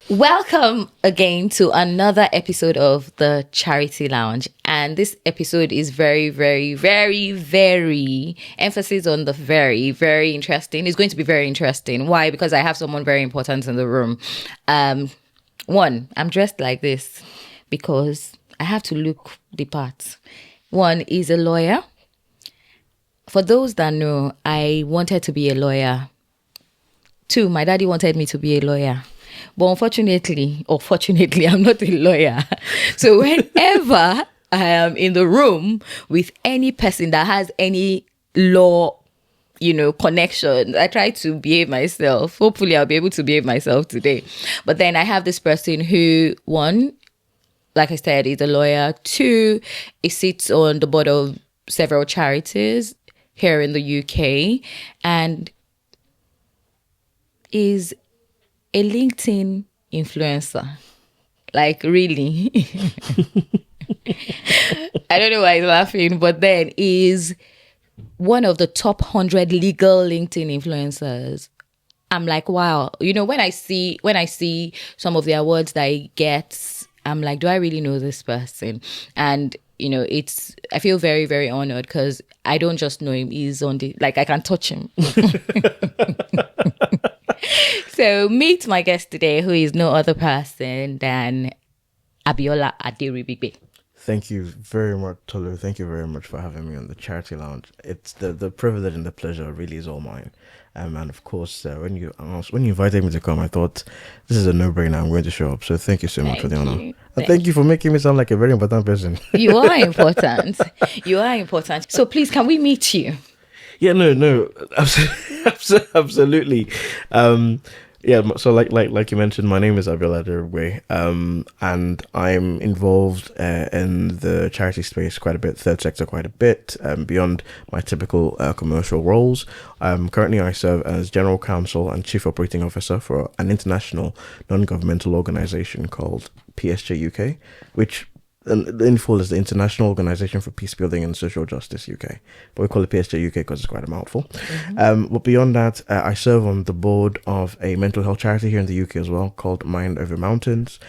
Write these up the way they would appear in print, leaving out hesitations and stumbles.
Welcome again to another episode of the Charity Lounge. And this episode is very, very, very, very, emphasis on the very, very interesting. It's going to be very interesting. Why? Because I have someone very important in the room. One, I'm dressed like this because I have to look the part. One is a lawyer. For those that know, I wanted to be a lawyer. Two, my daddy wanted me to be a lawyer. But unfortunately, or fortunately, I'm not a lawyer. So whenever I am in the room with any person that has any law, connection, I try to behave myself. Hopefully, I'll be able to behave myself today. But then I have this person who, one, like I said, is a lawyer. Two, he sits on the board of several charities here in the UK and is a LinkedIn influencer. Like, really. I don't know why he's laughing, but then is one of the top 100 legal LinkedIn influencers. I'm like, wow. When I see some of the awards that he gets, I'm like, do I really know this person? And I feel very, very honored because I don't just know him. He's on I can touch him. So meet my guest today, who is no other person than Abiola Aderibigbe. Thank you very much, Tolu. Thank you very much for having me on the Charity Lounge. It's the privilege and the pleasure really is all mine. And of course, when you invited me to come, I thought this is a no-brainer. I'm going to show up. So thank you so much for the honor. And thank you for making me sound like a very important person. You are important. You are important. So please, can we meet you? Yeah, no, absolutely. So like you mentioned, my name is Abiola Aderibigbe, and I'm involved in the charity space quite a bit, third sector quite a bit, beyond my typical commercial roles. Currently, I serve as General Counsel and Chief Operating Officer for an international non-governmental organization called PSG UK, which in full is the International Organization for Peace Building and Social Justice UK, but we call it PSG UK because it's quite a mouthful. Mm-hmm. But beyond that, I serve on the board of a mental health charity here in the UK as well called Mind Over Mountains.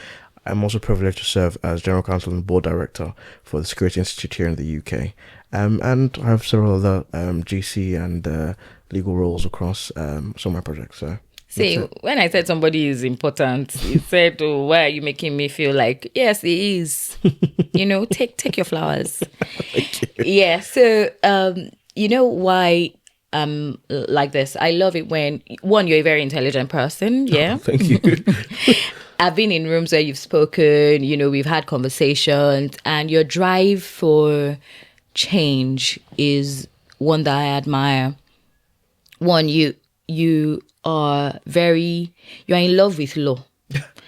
I'm also privileged to serve as General Counsel and Board Director for the Security Institute here in the UK. And I have several other GC and legal roles across some of my projects. So. See, when I said somebody is important, he said, "Oh, why are you making me feel like, yes, he is." Take your flowers. Thank you. Yeah. So, why like this? I love it when, one, you're a very intelligent person. Yeah. Oh, thank you. I've been in rooms where you've spoken, we've had conversations, and your drive for change is one that I admire. One, you are you're in love with law.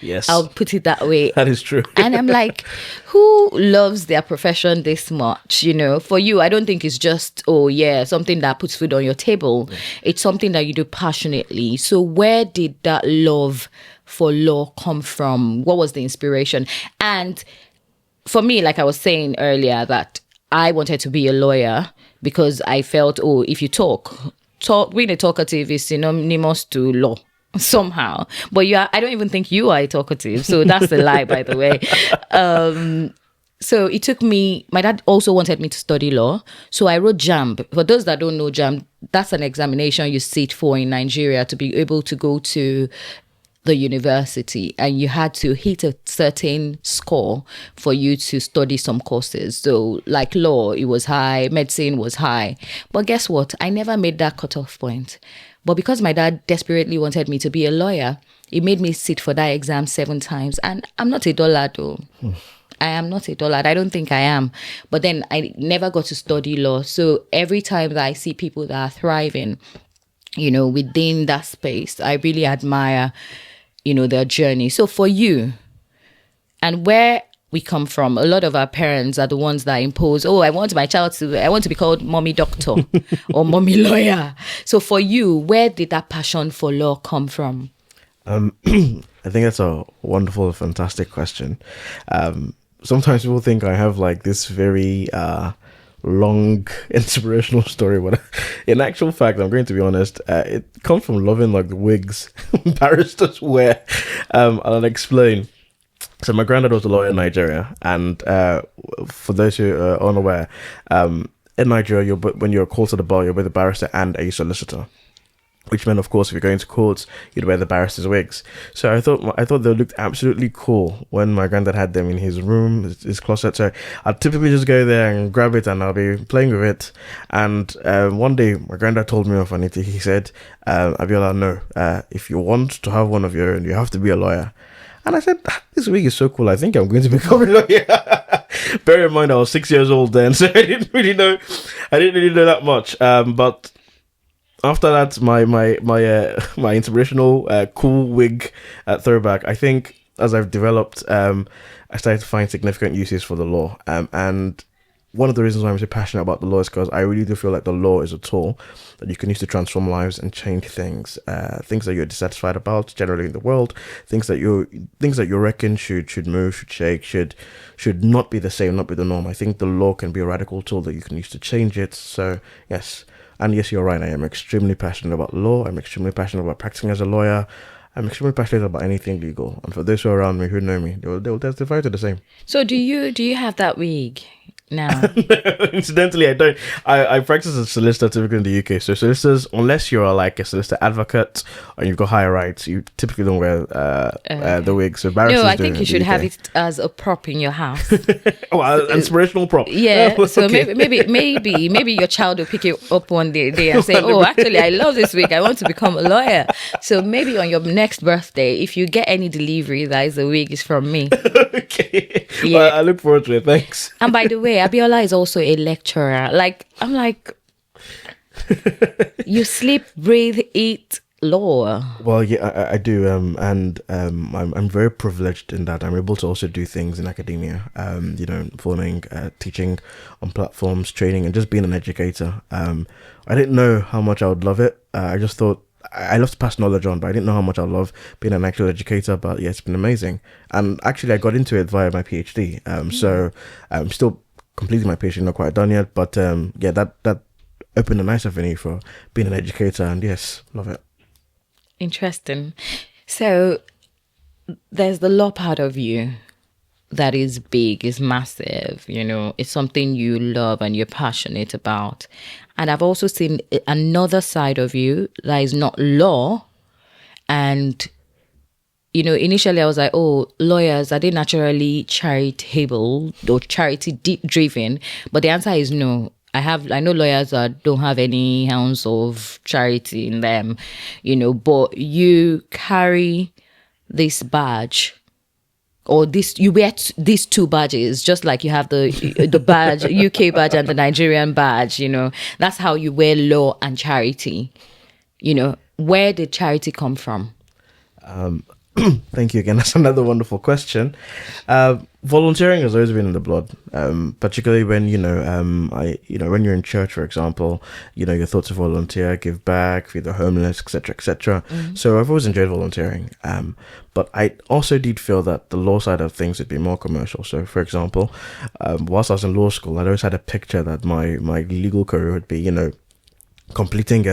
Yes. I'll put it that way. That is true. And I'm like, who loves their profession this much? For you, I don't think it's just, something that puts food on your table. Yeah. It's something that you do passionately. So where did that love for law come from? What was the inspiration? And for me, like I was saying earlier, that I wanted to be a lawyer because I felt, if you talk, being a talkative is synonymous to law somehow. But I don't even think you are a talkative. So that's a lie, by the way. So it took me, my dad also wanted me to study law. So I wrote JAMB. For those that don't know JAMB, that's an examination you sit for in Nigeria to be able to go to the university, and you had to hit a certain score for you to study some courses. So like law, it was high, medicine was high. But guess what? I never made that cutoff point. But because my dad desperately wanted me to be a lawyer, he made me sit for that exam 7 times. And I'm not a dullard though. I am not a dullard. I don't think I am. But then I never got to study law. So every time that I see people that are thriving, within that space, I really admire their journey. So for you, and where we come from, a lot of our parents are the ones that impose, I want to be called mommy doctor or mommy lawyer. So for you, where did that passion for law come from? I think that's a wonderful, fantastic question. Sometimes people think I have like this very long inspirational story, but in actual fact, I'm going to be honest, it comes from loving like the wigs barristers wear. I'll explain. So my granddad was a lawyer in Nigeria, and for those who are unaware, in Nigeria, when you're called to the bar, you're both a barrister and a solicitor. Which meant, of course, if you're going to court, you'd wear the barrister's wigs. So I thought they looked absolutely cool when my granddad had them in his room, his closet. So I'd typically just go there and grab it, and I'll be playing with it. And one day, my granddad told me off on it. He said, "Abiola, no, if you want to have one of your own, you have to be a lawyer." And I said, "This wig is so cool. I think I'm going to become a lawyer." Bear in mind, I was 6 years old then, so I didn't really know that much. But after that, my inspirational cool wig throwback, I think as I've developed, I started to find significant uses for the law. And one of the reasons why I'm so passionate about the law is because I really do feel like the law is a tool that you can use to transform lives and change things that you're dissatisfied about generally in the world, things that you reckon should move, should shake, should not be the same, not be the norm. I think the law can be a radical tool that you can use to change it. So yes. And yes, you're right. I am extremely passionate about law. I'm extremely passionate about practicing as a lawyer. I'm extremely passionate about anything legal. And for those who are around me who know me, they will testify to the same. So do you have that wig now? Incidentally, I don't. I practice as a solicitor typically in the UK. So solicitors, unless you're like a solicitor advocate or you've got higher rights, you typically don't wear the wig. So barristers No, I think you should UK. have it as a prop in your house. Oh, an inspirational prop. Yeah. Oh, So okay. maybe your child will pick it up one day and say, "Oh, actually, I love this wig. I want to become a lawyer." So maybe on your next birthday, if you get any delivery that is a wig, is from me. Okay. Yeah. Well, I look forward to it. Thanks. And by the way, Abiola is also a lecturer. I'm like, you sleep, breathe, eat law. Well, yeah, I do, and I'm very privileged in that I'm able to also do things in academia. Forming, teaching on platforms, training, and just being an educator. I didn't know how much I would love it. I just thought I love to pass knowledge on, but I didn't know how much I love being an actual educator. But yeah, it's been amazing. And actually, I got into it via my PhD. So I'm still completing my PhD, not quite done yet. But yeah, that opened a nice avenue for being an educator, and yes, love it. Interesting. So there's the law part of you that is big, is massive, it's something you love and you're passionate about. And I've also seen another side of you that is not law. And, initially I was like, oh, lawyers, are they naturally charitable or charity driven? But the answer is no. I know lawyers that don't have any ounce of charity in them, but you carry this badge, or you wear these two badges, just like you have the badge, UK badge and the Nigerian badge, that's how you wear law and charity. Where did charity come from? Thank you again. That's another wonderful question. Volunteering has always been in the blood, particularly when when you're in church, for example, your thoughts to volunteer, give back, feed the homeless, etc., etc. So I've always enjoyed volunteering. But I also did feel that the law side of things would be more commercial. So, for example, whilst I was in law school, I always had a picture that my legal career would be, completing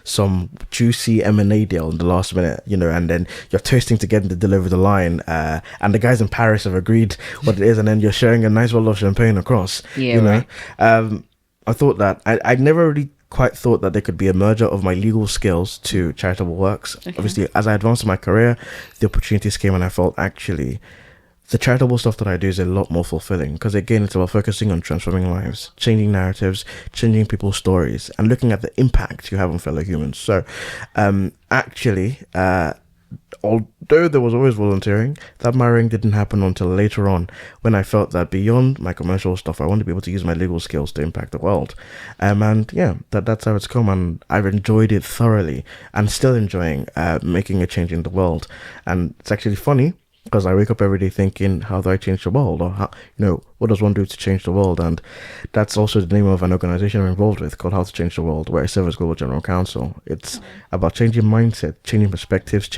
some juicy M&A deal in the last minute, and then you're toasting to get them to deliver the line, and the guys in Paris have agreed what it is, and then you're sharing a nice bottle of champagne across. Right. I thought that I never really quite thought that there could be a merger of my legal skills to charitable works. Okay. Obviously, as I advanced in my career, the opportunities came, and I felt actually the charitable stuff that I do is a lot more fulfilling, because again, it's about focusing on transforming lives, changing narratives, changing people's stories, and looking at the impact you have on fellow humans. So although there was always volunteering, that marrying didn't happen until later on, when I felt that beyond my commercial stuff, I want to be able to use my legal skills to impact the world. And yeah, that's how it's come, and I've enjoyed it thoroughly, and still enjoying making a change in the world. And it's actually funny, because I wake up every day thinking, how do I change the world? Or how, what does one do to change the world? And that's also the name of an organization I'm involved with, called How to Change the World, where I serve as Global General Counsel. It's about changing mindset, changing perspectives,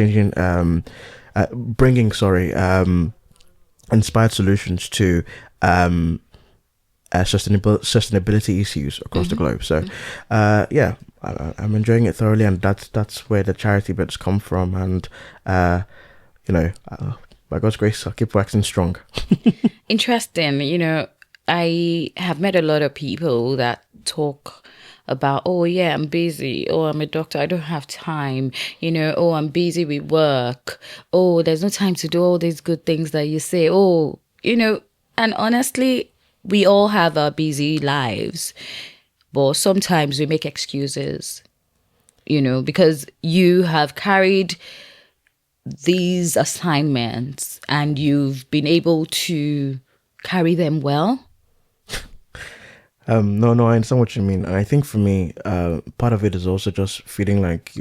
bringing inspired solutions to sustainability issues across the globe. So, yeah, I'm enjoying it thoroughly, and that's where the charity bits come from. And by God's grace, I'll keep waxing strong. Interesting. I have met a lot of people that talk about, oh yeah, I'm busy. Oh, I'm a doctor. I don't have time. Oh, I'm busy with work. Oh, there's no time to do all these good things that you say. Oh, and honestly, we all have our busy lives, but sometimes we make excuses, because you have carried these assignments and you've been able to carry them well. No, I understand what you mean. I think for me, part of it is also just feeling like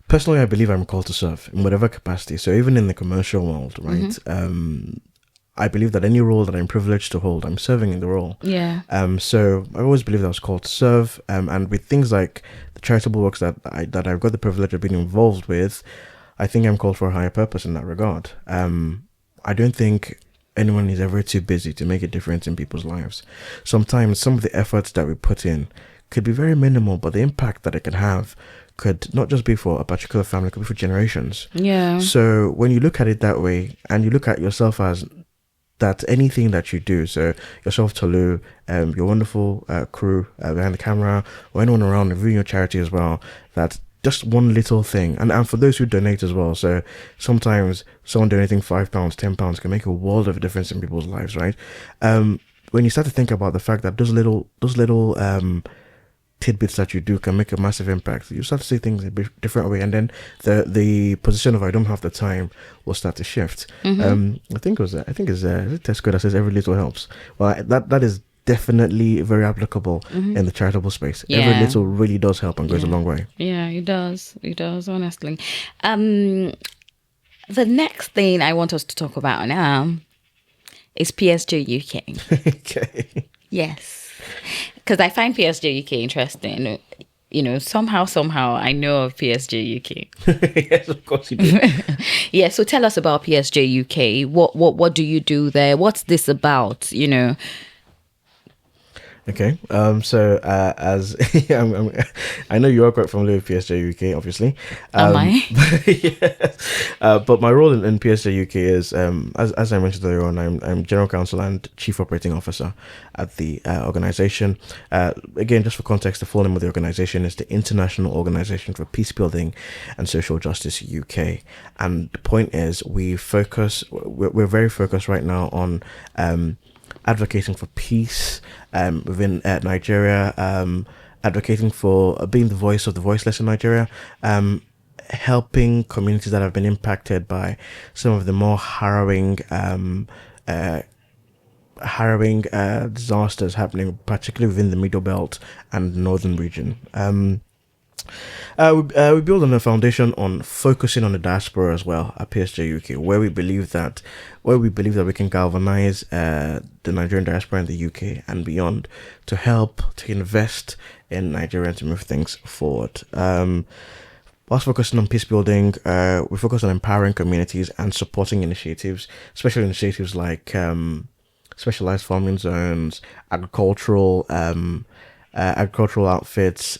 personally, I believe I'm called to serve in whatever capacity. So even in the commercial world, right? I believe that any role that I'm privileged to hold, I'm serving in the role. Yeah. So I always believe that I was called to serve. And with things like the charitable works that I've got the privilege of being involved with, I think I'm called for a higher purpose in that regard. I don't think anyone is ever too busy to make a difference in people's lives. Sometimes some of the efforts that we put in could be very minimal, but the impact that it can have could not just be for a particular family, it could be for generations. Yeah. So when you look at it that way, and you look at yourself as that, anything that you do, so yourself, Tolu, your wonderful crew behind the camera, or anyone around reviewing your charity as well, that just one little thing, and for those who donate as well. So sometimes someone donating £5, £10 can make a world of a difference in people's lives, right? When you start to think about the fact that those little tidbits that you do can make a massive impact, you start to see things in a different way, and then the position of I don't have the time will start to shift. I think it's Tesco that says every little helps. Well, that is definitely very applicable in the charitable space. Yeah. Every little really does help and goes a long way. Yeah, it does, honestly. The next thing I want us to talk about now is PSG UK. Okay. Yes, because I find PSG UK interesting. Somehow I know of PSG UK. Yes, of course you do. Yeah, so tell us about PSG UK. What do you do there? What's this about? Okay. So as I know you are quite familiar with PSG UK, obviously. Am I? Yes. But my role in PSG UK is, as I mentioned earlier on, I'm General Counsel and Chief Operating Officer at the organization. Again, just for context, the full name of the organization is the International Organization for Peace Building and Social Justice UK. And the point is, we're very focused right now on advocating for peace within Nigeria, advocating for being the voice of the voiceless in Nigeria, helping communities that have been impacted by some of the more harrowing disasters happening, particularly within the Middle Belt and the Northern region. We build on a foundation on focusing on the diaspora as well at PSG UK, where we believe that we can galvanize the Nigerian diaspora in the UK and beyond to help to invest in Nigeria to move things forward. Whilst focusing on peace building, we focus on empowering communities and supporting initiatives, special initiatives like specialized farming zones, agricultural outfits,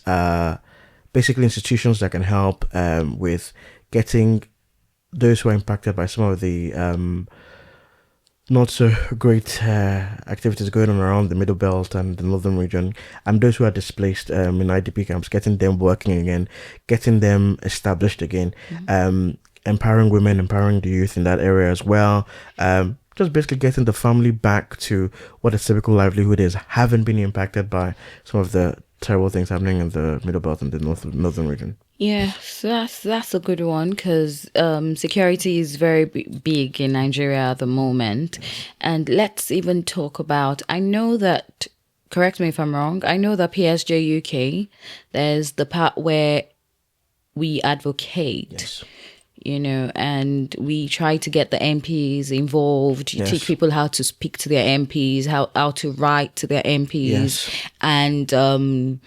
basically institutions that can help with getting those who are impacted by some of the not so great activities going on around the Middle Belt and the Northern region, and those who are displaced in IDP camps, getting them working again, getting them established again, empowering women, empowering the youth in that area as well. Just basically getting the family back to what a typical livelihood is, having been impacted by some of the terrible things happening in the Middle Belt and the Northern region. Yeah, so that's a good one, because security is very big in Nigeria at the moment. And let's even talk about, I know that, correct me if I'm wrong, I know that PSG UK, there's the part where we advocate. Yes. And we try to get the MPs involved. You teach people how to speak to their MPs, how to write to their MPs, and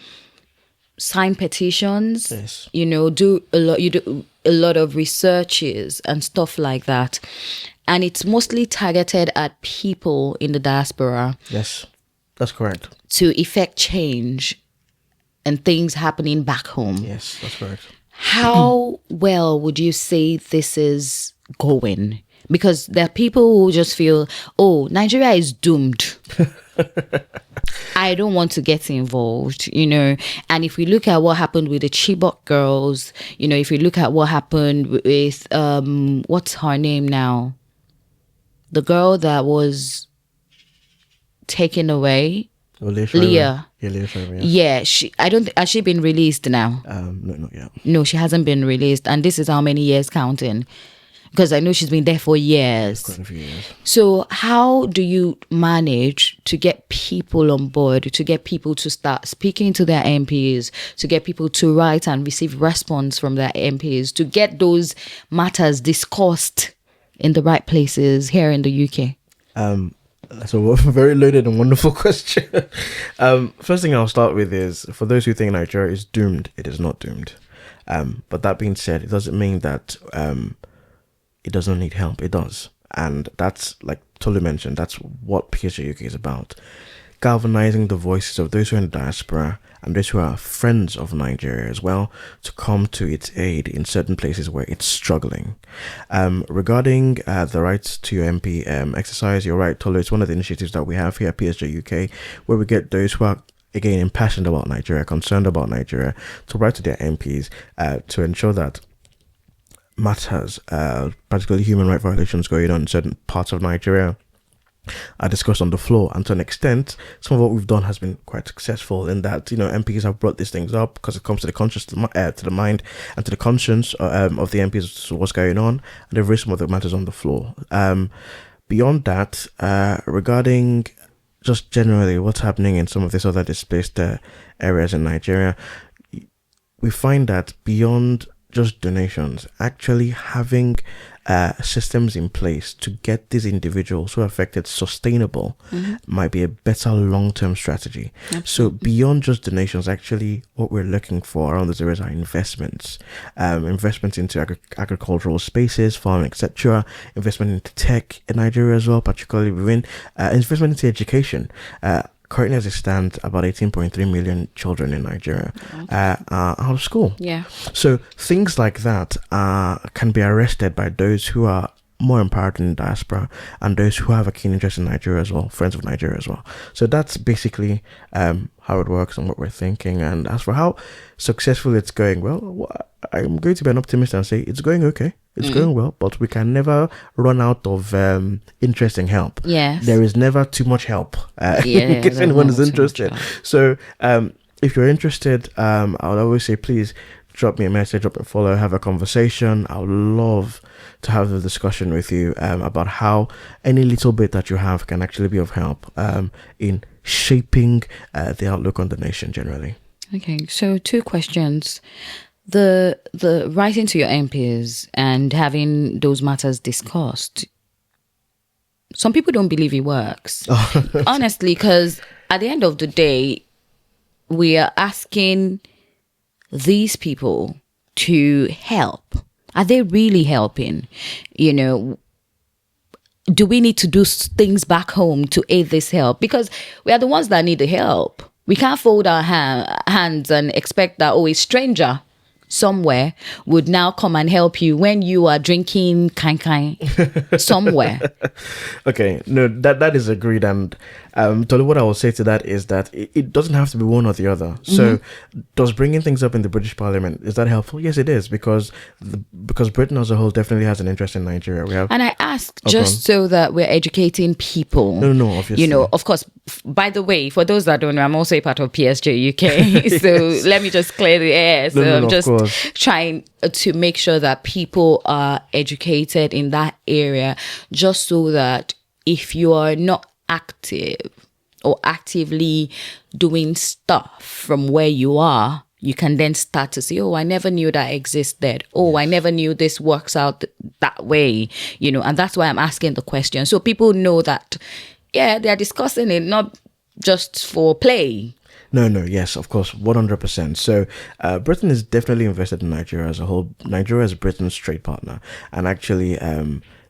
sign petitions. Yes. Do a lot of researches and stuff like that. And it's mostly targeted at people in the diaspora. Yes. That's correct. to effect change and things happening back home. Yes, that's correct. How well would you say this is going? Because there are people who just feel, oh, Nigeria is doomed. I don't want to get involved, And if we look at what happened with the Chibok girls, if we look at what happened with, what's her name now? The girl that was taken away. Leah. Yeah, Leah Shriver, yes. Yeah, has she been released now? No, not yet. No, she hasn't been released. And this is how many years counting? Because I know she's been there for years. Quite a few years. So how do you manage to get people on board, to get people to start speaking to their MPs, to get people to write and receive response from their MPs, to get those matters discussed in the right places here in the UK? That's a very loaded and wonderful question. First thing I'll start with is, for those who think Nigeria is doomed, it is not doomed. But that being said, it doesn't mean that it does not need help. It does. And that's, like Tolu mentioned, that's what PSG UK is about. Galvanizing the voices of those who are in the diaspora and those who are friends of Nigeria as well, to come to its aid in certain places where it's struggling. Regarding the rights to your MP exercise, you're right, Tolu, it's one of the initiatives that we have here at PSG UK, where we get those who are, again, impassioned about Nigeria, concerned about Nigeria, to write to their MPs to ensure that matters, particularly human rights violations going on in certain parts of Nigeria, are discussed on the floor. And to an extent, some of what we've done has been quite successful in that, MPs have brought these things up because it comes to the conscious, to the mind, and to the conscience of the MPs as to what's going on, and they've raised some of the matters on the floor. Beyond that, regarding just generally what's happening in some of these other displaced areas in Nigeria, we find that beyond just donations, actually having systems in place to get these individuals who are affected sustainable might be a better long-term strategy. Absolutely. So beyond just donations, actually what we're looking for around these areas are investments. Investments into agricultural spaces, farming, etc. Investment into tech in Nigeria as well, particularly within investment into education. Currently, as it stands, about 18.3 million children in Nigeria are out of school. Yeah. So things like that can be arrested by those who are more empowered in the diaspora and those who have a keen interest in Nigeria as well, friends of Nigeria as well. So that's basically how it works and what we're thinking. And as for how successful it's going, well, I'm going to be an optimist and say it's going okay. It's going well, but we can never run out of interesting help. Yes. There is never too much help in case anyone is interested. So if you're interested, I would always say, please drop me a message, drop a follow, have a conversation. I would love to have a discussion with you about how any little bit that you have can actually be of help in shaping the outlook on the nation generally. Okay, so 2 questions. The writing to your MPs and having those matters discussed, some people don't believe it works. Honestly, because at the end of the day, we are asking these people to help. Are they really helping? Do we need to do things back home to aid this help? Because we are the ones that need the help. We can't fold our hands and expect that, a stranger somewhere would now come and help you when you are drinking kai somewhere. Okay, no, that is agreed. And Tolu, what I will say to that is that it doesn't have to be one or the other. So does bringing things up in the British Parliament, is that helpful? Yes, it is, because Britain as a whole definitely has an interest in Nigeria. And I ask just so that we're educating people. No, obviously. Of course, by the way, for those that don't know, I'm also a part of PSG UK. So let me just clear the air. So I'm just trying to make sure that people are educated in that area, just so that if you are not active or actively doing stuff from where you are, you can then start to say, I never knew that existed. I never knew this works out that way, and that's why I'm asking the question. So people know that, they're discussing it, not just for play. No, yes, of course, 100%. So Britain is definitely invested in Nigeria as a whole. Nigeria is Britain's trade partner. And actually,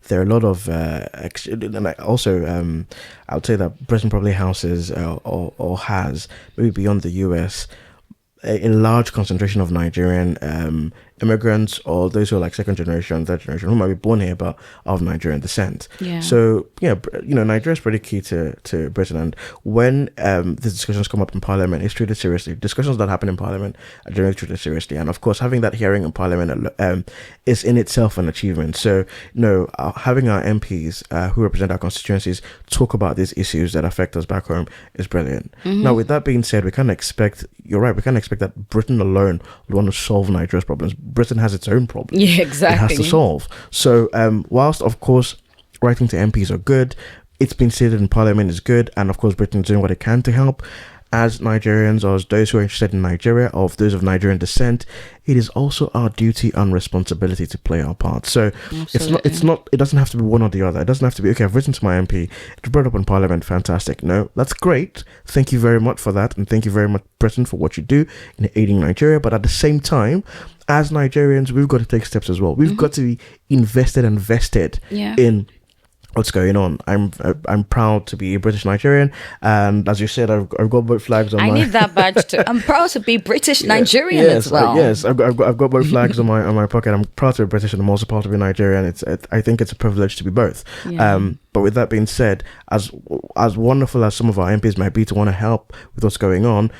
there are a lot of and also I would say that Britain probably houses or has, maybe beyond the US, a large concentration of Nigerian immigrants, or those who are like second generation, third generation, who might be born here but of Nigerian descent. Yeah. So Nigeria is pretty key to Britain, and when these discussions come up in Parliament, it's treated seriously. Discussions that happen in Parliament are generally treated seriously, and of course, having that hearing in Parliament is in itself an achievement. So, having our MPs who represent our constituencies talk about these issues that affect us back home is brilliant. Now, with that being said, we can't expect. You're right. We can't expect that Britain alone will want to solve Nigeria's problems. Britain has its own problems. Yeah, exactly. It has to solve. So, whilst of course writing to MPs are good, it's been stated in Parliament is good, and of course Britain's doing what it can to help. As Nigerians, or as those who are interested in Nigeria, or those of Nigerian descent, it is also our duty and responsibility to play our part. So it doesn't have to be one or the other. It doesn't have to be, okay, I've written to my MP, it's brought up in Parliament, fantastic. No, that's great. Thank you very much for that, and thank you very much, Britain, for what you do in aiding Nigeria. But at the same time, as Nigerians, we've got to take steps as well. We've got to be invested and vested in what's going on. I'm proud to be a British Nigerian, and as you said, I've got both flags on I need that badge too. I'm proud to be British Nigerian as well. Yes, I've got both flags on my pocket. I'm proud to be British, and I'm also proud to be Nigerian. I think it's a privilege to be both. But with that being said, as wonderful as some of our MPs might be to want to help with what's going on,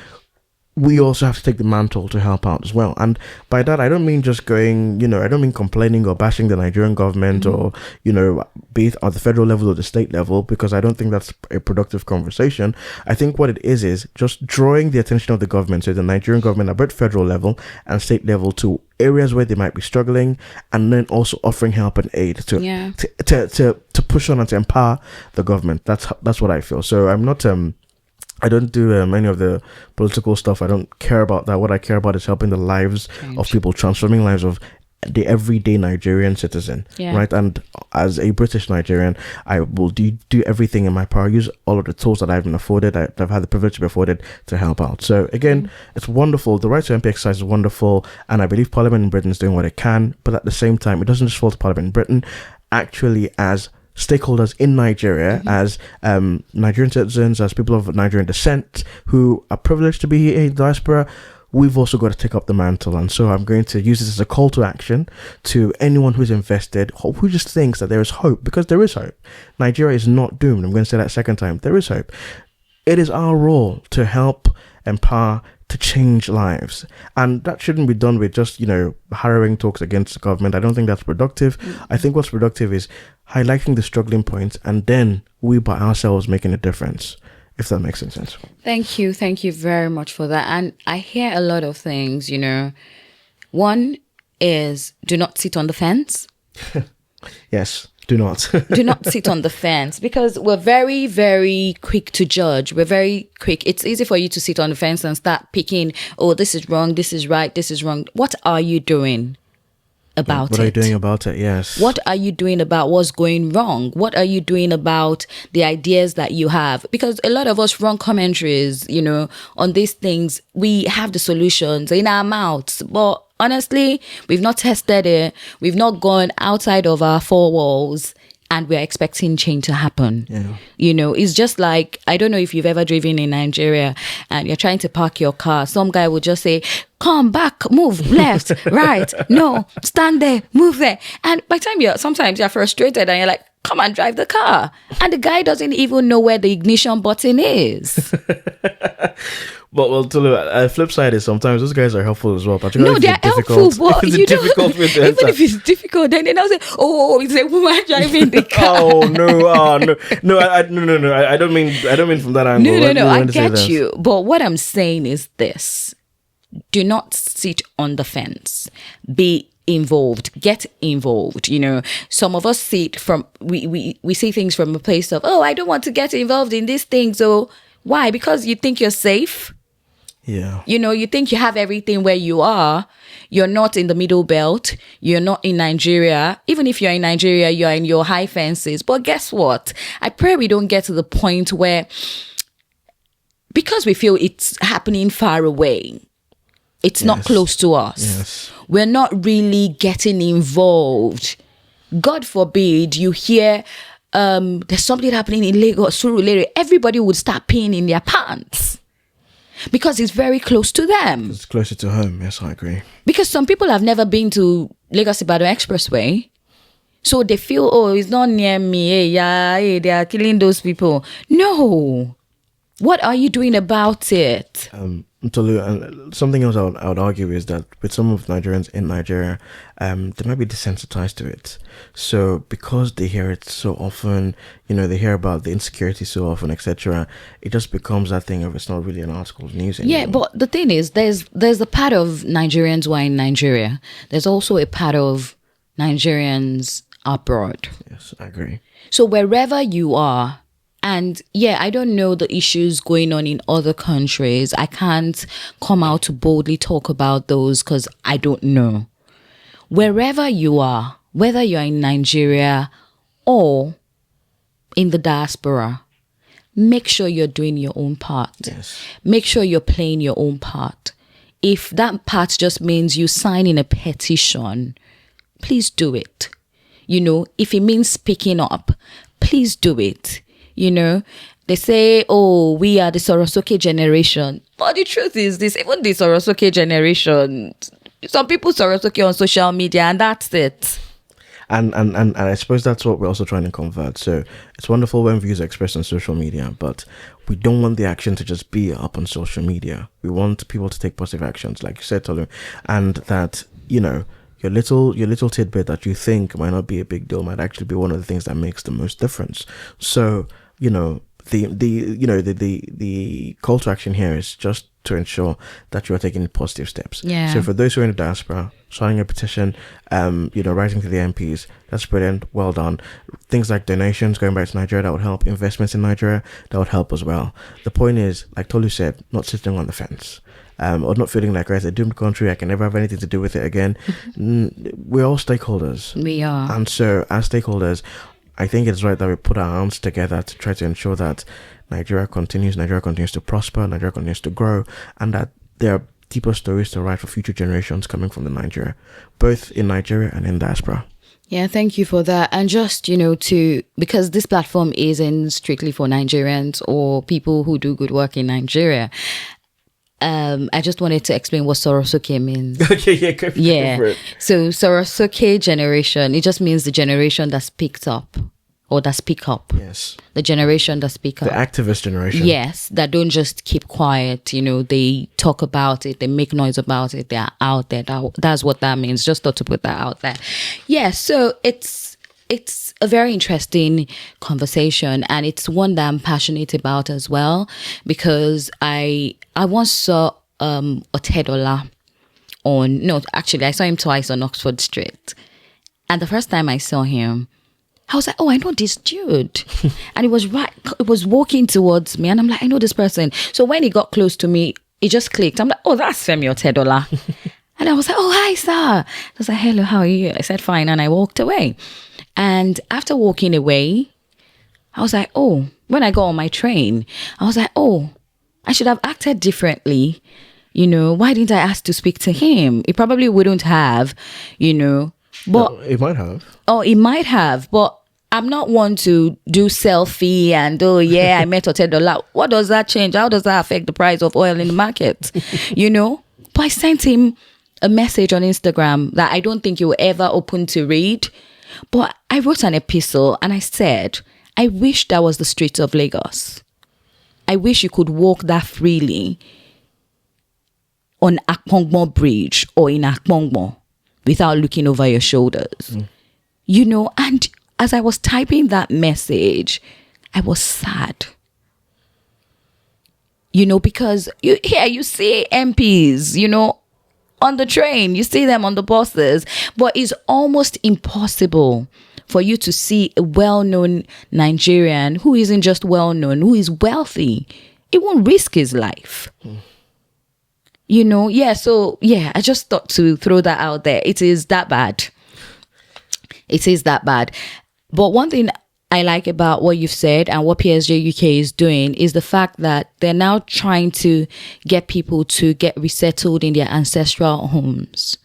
we also have to take the mantle to help out as well. And by that, I don't mean just going, I don't mean complaining or bashing the Nigerian government or, be it at the federal level or the state level, because I don't think that's a productive conversation. I think what it is just drawing the attention of the government, so the Nigerian government at both federal level and state level, to areas where they might be struggling, and then also offering help and aid to push on and to empower the government. That's what I feel. So I'm not I don't do any of the political stuff. I don't care about that. What I care about is helping the lives of people, transforming lives of the everyday Nigerian citizen, right? And as a British Nigerian, I will do everything in my power, use all of the tools that I've been afforded, I've had the privilege to be afforded, to help out. So again, it's wonderful. The right to MP exercise is wonderful, and I believe Parliament in Britain is doing what it can. But at the same time, it doesn't just fall to Parliament in Britain. Actually, as stakeholders in Nigeria, as Nigerian citizens, as people of Nigerian descent who are privileged to be in diaspora, we've also got to take up the mantle. And so I'm going to use this as a call to action to anyone who's invested, who just thinks that there is hope, because there is hope. Nigeria is not doomed. I'm going to say that a second time. There is hope. It is our role to help, empower, to change lives, and that shouldn't be done with just harrowing talks against the government. I don't think that's productive. I think what's productive is highlighting the struggling points, and then we by ourselves making a difference, if that makes any sense. Thank you very much for that. And I hear a lot of things. One is, do not sit on the fence. Yes. Do not. Do not sit on the fence, because we're very, very quick to judge. We're very quick. It's easy for you to sit on the fence and start picking, oh, this is wrong, this is right, this is wrong. What are you doing about it? What are you doing about it? Yes. What are you doing about what's going wrong? What are you doing about the ideas that you have? Because a lot of us run commentaries, on these things. We have the solutions in our mouths, but honestly, we've not tested it. We've not gone outside of our four walls, and we're expecting change to happen. It's just like, I don't know if you've ever driven in Nigeria and you're trying to park your car. Some guy will just say, come back, move left, right, no, stand there, move there. And by the time sometimes you're frustrated and you're like, come and drive the car. And the guy doesn't even know where the ignition button is. Well, to the flip side is sometimes those guys are helpful as well. Particularly they're helpful, but even if it's difficult, then they'll say, "Oh, it's a woman driving the car." No! I don't mean from that angle. No. I get you, but what I'm saying is this: do not sit on the fence. Be involved, get involved. Some of us see it from we see things from a place of, oh, I don't want to get involved in these things. So why? Because you think you're safe. You think you have everything where you are. You're not in the middle belt. You're not in Nigeria. Even if you're in Nigeria, you're in your high fences. But guess what? I pray we don't get to the point where, because we feel it's happening far away, it's not close to us. We're not really getting involved. God forbid you hear there's something happening in Lagos, Surulere, everybody would start peeing in their pants because it's very close to them. It's closer to home. Yes, I agree. Because some people have never been to Lagos Ibadan Expressway. So they feel, oh, it's not near me. Hey, yeah, hey, they are killing those people. No. What are you doing about it? Tolu, and something else I would argue is that with some of Nigerians in Nigeria, they might be desensitized to it. So because they hear it so often, they hear about the insecurity so often, etc., it just becomes that thing of it's not really an article of news anymore. Yeah, but the thing is, there's a part of Nigerians who are in Nigeria. There's also a part of Nigerians abroad. Yes, I agree. So wherever you are, and yeah, I don't know the issues going on in other countries. I can't come out to boldly talk about those because I don't know. Wherever you are, whether you're in Nigeria or in the diaspora, make sure you're doing your own part. Yes. Make sure you're playing your own part. If that part just means you signing a petition, please do it. If it means speaking up, please do it. They say, oh, we are the Sorosoke generation. But the truth is this, even the Sorosoke generation, some people Sorosoke on social media and that's it. And I suppose that's what we're also trying to convert. So it's wonderful when views are expressed on social media, but we don't want the action to just be up on social media. We want people to take positive actions, like you said, Tolu, and that, your little tidbit that you think might not be a big deal might actually be one of the things that makes the most difference. So, the call to action here is just to ensure that you are taking positive steps. Yeah. So for those who are in the diaspora, signing a petition, writing to the MPs, that's brilliant. Well done. Things like donations going back to Nigeria, that would help. Investments in Nigeria, that would help as well. The point is, like Tolu said, not sitting on the fence. Or not feeling like, it's a doomed country, I can never have anything to do with it again. We're all stakeholders. We are. And so, as stakeholders, I think it's right that we put our hands together to try to ensure that Nigeria continues to prosper, Nigeria continues to grow, and that there are deeper stories to write for future generations coming from the Nigeria, both in Nigeria and in diaspora. Yeah, thank you for that. And just, because this platform isn't strictly for Nigerians or people who do good work in Nigeria, I just wanted to explain what Sorosoke means. Okay, yeah, go for it. So Sorosoke generation, it just means the generation that speaks up or that speak up. Yes. The generation that speak up. The activist generation. Yes, that don't just keep quiet. They talk about it, they make noise about it, they are out there. That's what that means. Just thought to put that out there. Yeah, so it's a very interesting conversation, and it's one that I'm passionate about as well, because I once saw Otedola I saw him twice on Oxford Street, and the first time I saw him, I was like, oh, I know this dude. And it was walking towards me, and I'm like, I know this person. So when he got close to me, it just clicked. I'm like, oh, that's Femi Otedola. And I was like, oh, hi, sir. I was like, hello, how are you? I said, fine. And I walked away. And after walking away, I was like, oh, when I got on my train, I was like, oh, I should have acted differently. Why didn't I ask to speak to him? It probably wouldn't have, But No, it might have. Oh, it might have, but I'm not one to do selfie and, oh, yeah, I met Otedola. What does that change? How does that affect the price of oil in the market? But I sent him a message on Instagram that I don't think you'll ever open to read. But I wrote an epistle and I said, I wish that was the streets of Lagos. I wish you could walk that freely on Akpongmo Bridge or in Akpongmo without looking over your shoulders. And as I was typing that message, I was sad. Because you see MPs, on the train, you see them on the buses, but it's almost impossible for you to see a well-known Nigerian who isn't just well-known, who is wealthy. It won't risk his life. I just thought to throw that out there. It is that bad. It is that bad. But one thing I like about what you've said and what PSJ UK is doing is the fact that they're now trying to get people to get resettled in their ancestral homes.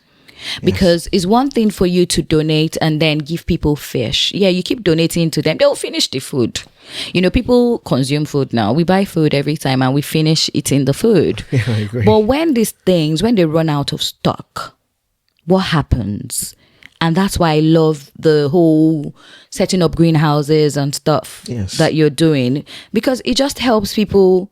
Because it's one thing for you to donate and then give people fish. Yeah, you keep donating to them, they'll finish the food. You know, people consume food now. We buy food every time and we finish eating the food. Yeah, I agree. But when these things, when they run out of stock, what happens? And that's why I love the whole setting up greenhouses and stuff that you're doing, because it just helps people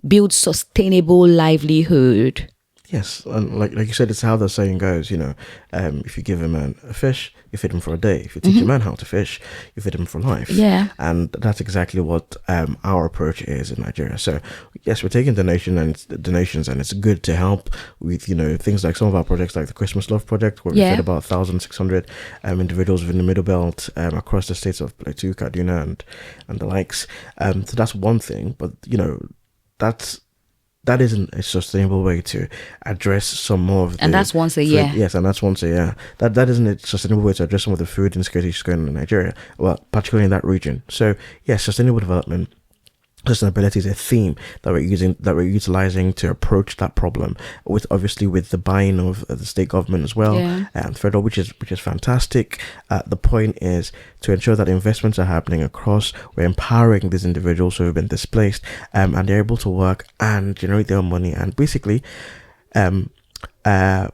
build sustainable livelihood. Yes, and like you said, it's how the saying goes, you know, if you give a man a fish, you feed him for a day. If you teach a man how to fish, you feed him for life. Yeah. And that's exactly what our approach is in Nigeria. So, yes, we're taking donations, and it's good to help with, you know, things like some of our projects, like the Christmas Love Project, where we fed about 1,600 individuals within the Middle Belt across the states of Plateau, Kaduna, and the likes. So that's one thing, but, you know, that isn't a sustainable way to address some more of the... And that's once a year. Yes, and that's once a year. That isn't a sustainable way to address some of the food insecurity issues going on in Nigeria, well, particularly in that region. So, yes, sustainable development, sustainability is a theme that we're utilizing to approach that problem, with obviously with the buy-in of the state government as well, and federal, which is fantastic. The point is to ensure that investments are happening across. We're empowering these individuals who have been displaced, and they're able to work and generate their own money, and basically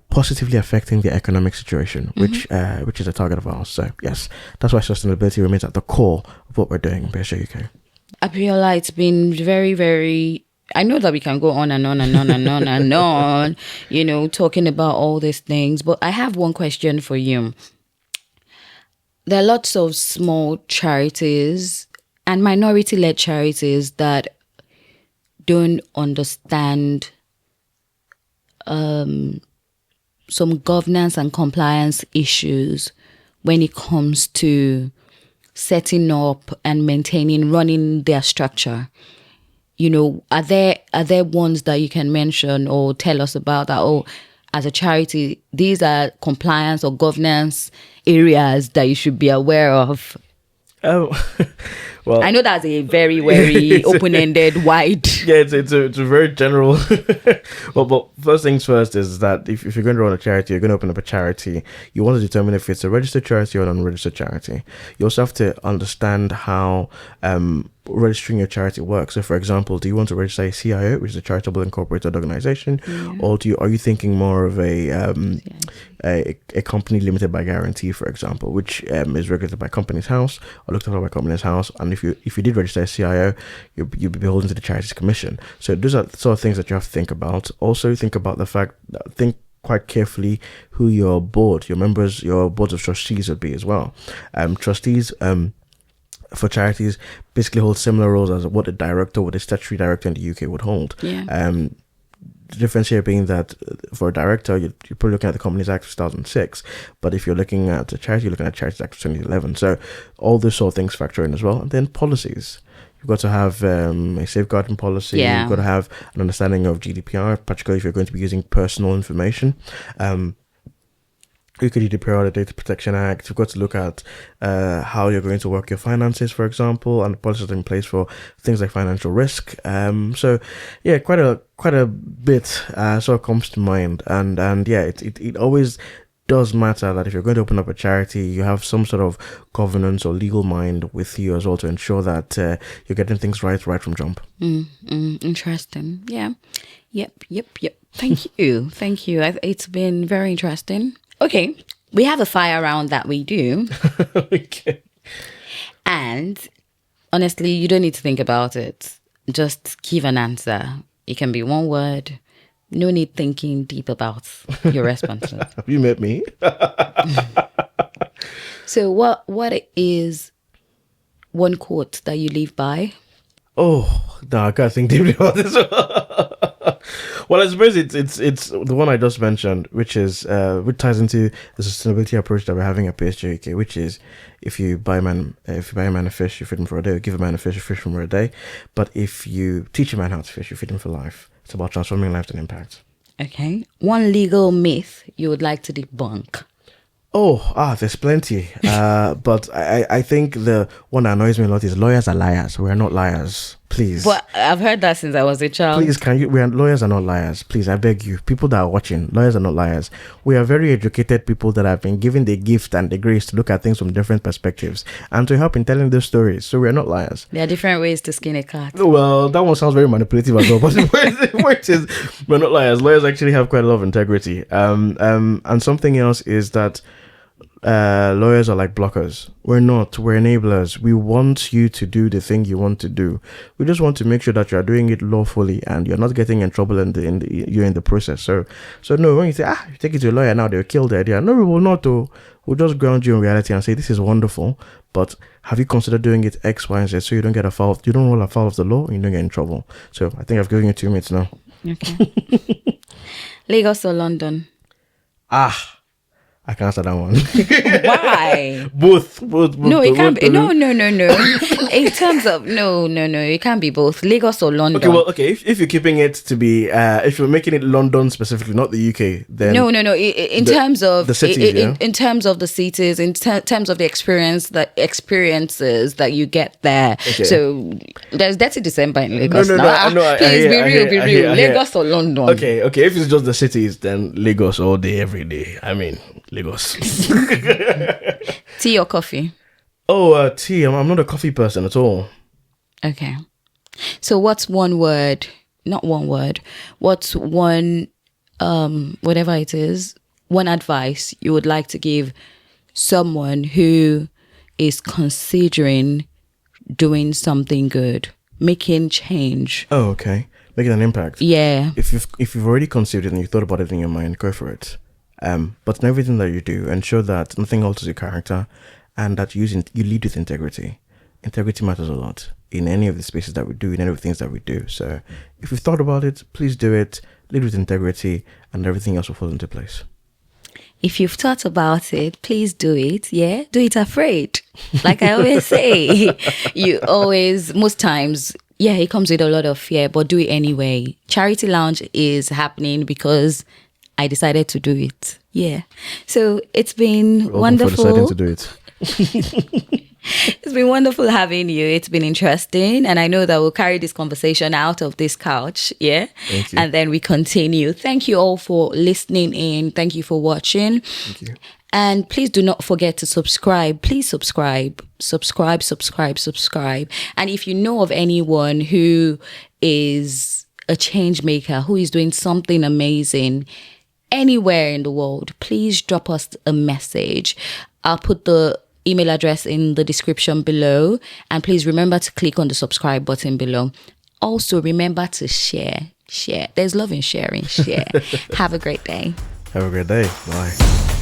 positively affecting the economic situation, which is a target of ours. So yes, that's why sustainability remains at the core of what we're doing in BSJ UK. Abiola, it's been very, very... I know that we can go on and on and on and on and on, you know, talking about all these things. But I have one question for you. There are lots of small charities and minority-led charities that don't understand some governance and compliance issues when it comes to setting up and maintaining, running their structure. You know, are there ones that you can mention or tell us about that? Oh, as a charity, these are compliance or governance areas that you should be aware of. Oh, well, I know that's a very, very open-ended, wide. Yeah, it's a very general. But first things first is that if you're going to run a charity, you're going to open up a charity, you want to determine if it's a registered charity or an unregistered charity. You also have to understand how registering your charity works. So, for example, do you want to register a CIO, which is a charitable incorporated organization, or are you thinking more of a company limited by guarantee, for example, which is regulated by Companies House or looked after by Companies House? And if you did register a CIO, you'll be beholden to the Charities Commission. So those are the sort of things that you have to think about. Also, think about the fact that quite carefully who your board, your members, your boards of trustees would be as well. Trustees for charities basically hold similar roles as what a statutory director in the UK would hold. The difference here being that for a director, you're probably looking at the Companies Act of 2006, but if you're looking at a charity, you're looking at Charities Act of 2011. So all those sort of things factor in as well. And then policies. You've got to have a safeguarding policy. You've got to have an understanding of GDPR, particularly if you're going to be using personal information. You could GDPR, the Data Protection Act. You've got to look at how you're going to work your finances, for example, and the policies in place for things like financial risk. So yeah, quite a bit sort of comes to mind, and yeah, it always does matter that if you're going to open up a charity, you have some sort of governance or legal mind with you as well to ensure that you're getting things right from jump. Interesting. Yeah. Yep. Thank you. It's been very interesting. Okay, we have a fire round that we do. Okay. And honestly, you don't need to think about it. Just give an answer. It can be one word. No need thinking deep about your responses. Have you met me? So what is one quote that you live by? Oh, no, I can't think deeply about this. Well, I suppose it's the one I just mentioned, which which ties into the sustainability approach that we're having at BSJ UK, which is if you buy a man a fish, you feed him for a day. Or give a man a fish, you fish him for a day. But if you teach a man how to fish, you feed him for life. It's about transforming life to impact. Okay. One legal myth you would like to debunk? There's plenty. But I think the one that annoys me a lot is lawyers are liars. We're not liars. Please. But I've heard that since I was a child. Please, lawyers are not liars. Please, I beg you. People that are watching, lawyers are not liars. We are very educated people that have been given the gift and the grace to look at things from different perspectives and to help in telling those stories. So we are not liars. There are different ways to skin a cat. Well, that one sounds very manipulative as well. But the point is, we're not liars. Lawyers actually have quite a lot of integrity. And something else is that lawyers are like blockers. We're not. We're enablers. We want you to do the thing you want to do. We just want to make sure that you are doing it lawfully and you're not getting in trouble you're in the process. So no, when you say you take it to a lawyer now, they'll kill the idea. No, we will not. We'll just ground you in reality and say this is wonderful, but have you considered doing it X, Y, and Z so you don't get you don't roll afoul of the law and you don't get in trouble. So I think I've given you 2 minutes now. Okay. Lagos or London? I can answer that one. Why? Both. No, it can't be. No. In terms of no, it can't be both. Lagos or London. Okay. If you're keeping it to be, if you're making it London specifically, not the UK, then no. In terms of the cities, in terms of the cities, in terms of the experiences that you get there. Okay. So there's Dirty December in Lagos. No. Please be real. Lagos or London. Okay. If it's just the cities, then Lagos all day, every day. I mean, Lagos. Tea or coffee? Tea. I'm not a coffee person at all. Okay. So what's one word? Not one word. What's one, whatever it is, one advice you would like to give someone who is considering doing something good, making change? Oh, okay. Making an impact. Yeah. If you've already conceived it and you thought about it in your mind, go for it. But in everything that you do, ensure that nothing alters your character and that you lead with integrity. Integrity matters a lot in any of the spaces that we do, in any of the things that we do. So if you've thought about it, please do it. Lead with integrity and everything else will fall into place. If you've thought about it, please do it. Yeah, do it afraid. Like I always say, most times, yeah, it comes with a lot of fear, but do it anyway. Charity Lounge is happening because I decided to do it. Yeah. So it's been wonderful. For deciding to do it. It's been wonderful having you. It's been interesting. And I know that we'll carry this conversation out of this couch. Yeah. Thank you. And then we continue. Thank you all for listening in. Thank you for watching. Thank you. And please do not forget to subscribe. Please subscribe. And if you know of anyone who is a change maker, who is doing something amazing, anywhere in the world, please drop us a message. I'll put the email address in the description below, and please remember to click on the subscribe button below. Also remember to share. There's love in sharing. Share. Have a great day. Bye.